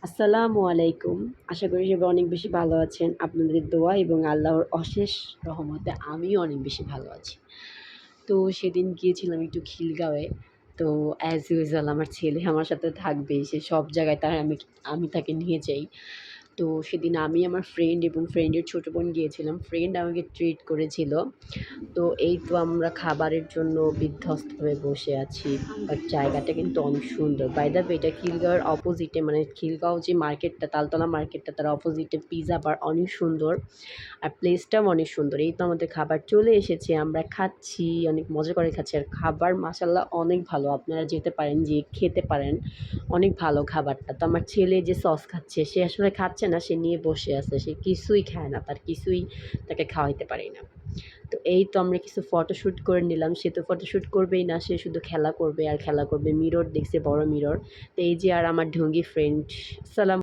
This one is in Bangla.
আসসালামু আলাইকুম। আশা করি সবাই অনেক বেশি ভালো আছেন। আপনাদের দোয়া এবং আল্লাহর অশেষ রহমতে আমিও অনেক বেশি ভালো আছি। তো সেদিন গিয়েছিলাম একটু খিলগাঁওয়ে। তো অ্যাজ ইউজুয়াল আমার ছেলে আমার সাথে থাকবেই। সে সব জায়গায় আমি তাকে নিয়ে যাই। তো সেদিন আমি আমার ফ্রেন্ড এবং ফ্রেন্ডের ছোট বোন গিয়েছিলাম। ফ্রেন্ড আমাকে ট্রিট করেছিল। তো এই তো আমরা খাবারের জন্য বিধ্বস্ত হয়ে বসে আছি। বাট জায়গাটা কিন্তু অনেক সুন্দর। বাই দ্য ওয়ে এটা খিলগাঁওয়ের অপোজিটে মানে খিলগাঁও যে মার্কেটটা তালতলা মার্কেটটা তার অপোজিটে পিজ্জা বার অনেক সুন্দর। আর প্লেসটাও অনেক সুন্দর। এই তো আমাদের খাবার চলে এসেছে। আমরা খাচ্ছি, অনেক মজা করে খাচ্ছি। আর খাবার মাশাআল্লাহ অনেক ভালো। আপনারা যেতে পারেন, যেয়ে খেতে পারেন। অনেক ভালো খাবারটা। তো আমার ছেলে যে সস খাচ্ছে, সে আসলে খাচ্ছে না, সে নিয়ে বসে আছে। সে কিছুই খায় না। তার কিছুই তাকে খাওয়াইতে পারি না। তো এই তো আমরা কিছু ফটোশ্যুট করে নিলাম। সে তো ফটোশ্যুট করবেই না। সে শুধু খেলা করবে আর খেলা করবে। মিরর দেখছে, বড় মিরর। তো এই যে আর আমার ঢঙ্গি ফ্রেন্ড। সালাম